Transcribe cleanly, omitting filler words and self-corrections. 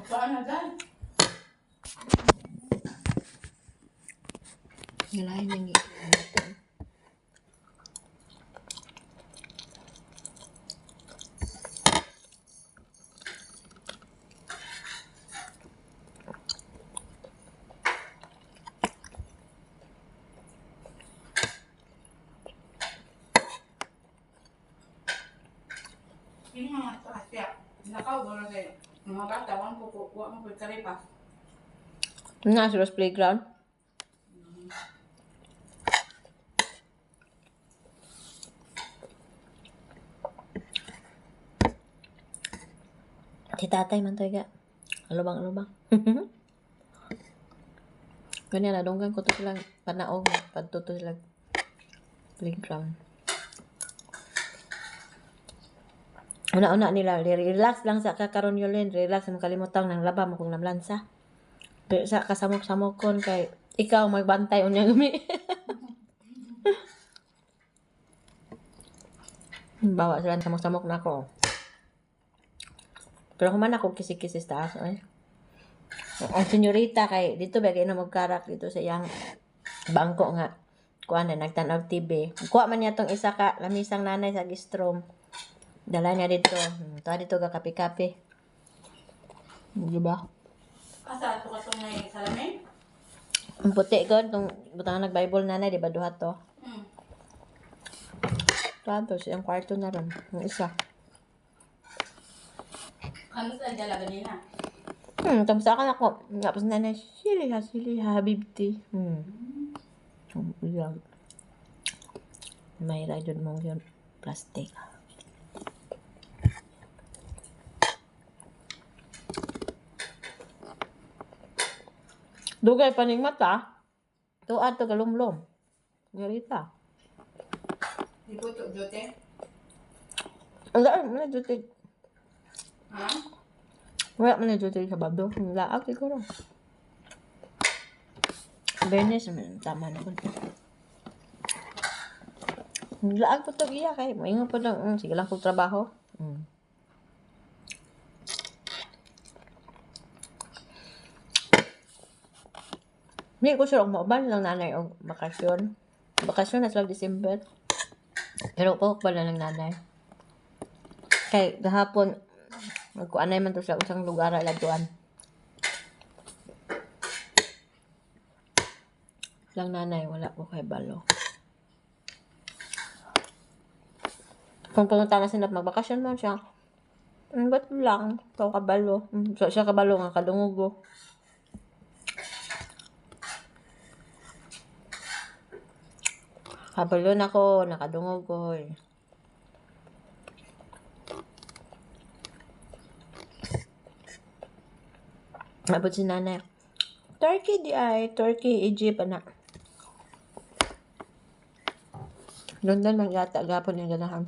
Saan na dyan? Ngalahin ng ito. Ini nga sa kasya. Nakaw, wala kayo. Mga bata, wala po po mo po karipas. Nasa Ross Playground. Si tatay man tayo ga. Alubang-alubang. Ganyan na, donggan ko to silang panaog. Pagtuto silang playground. Una-una nila, relax lang sa kakaroon yun. Relax, makalimutan ng laba mo kung namlansa. Pero sa kasamok-samok kon kay ikaw magbantay unya gumi. Bawa sila samok-samok na ako. Pero kuman ako kisi-kisi sa taas. Ay. Ang senyorita kay dito bagay na magkarak dito sa iyang bangko nga. Kuha na nagtanaw TV. Kuha man niya tong isa ka lamisang nanay sa gistrom. Dala niya dito. Tuwa dito ka kape-kape. Diba? Asa ito ka itong may salamin? Ang puti ko, itong butang nag-Bible nanay, di ba duha to? Tapos, yung kwarto na ron. Yung isa. Ano sa dala ganina? Tapos akan ako. Tapos nanay, sili ha, habibti. Yan. May radyon mo yun. Plastic. Dugay pa ning mata. Tuad to galumlom. Ngarita. Di po ito, Jote? Wala man duty. Ha? Wala man duty sa bado. Laag siguro. Bernes tama na ko. Laag po to iya kay moingon po lang sige lang kog trabaho. Hindi ko sure kung mauban lang nanay o bakasyon. Bakasyon na sa December. Pero po ba lang nanay. Kay gahapon magkuanay man to sa usang lugar laduan. Lang nanay wala ko kay balo. Kung pumunta na sila magbakasyon man siya. Ba't lang? Ito kabalo. Siya kabalo nga kadungugo. Kabalo na ko, nakadungugo eh. Abot si nanay. Turkey di ay. Turkey, Egypt, anak. London, magyata, gapon yung ganahan.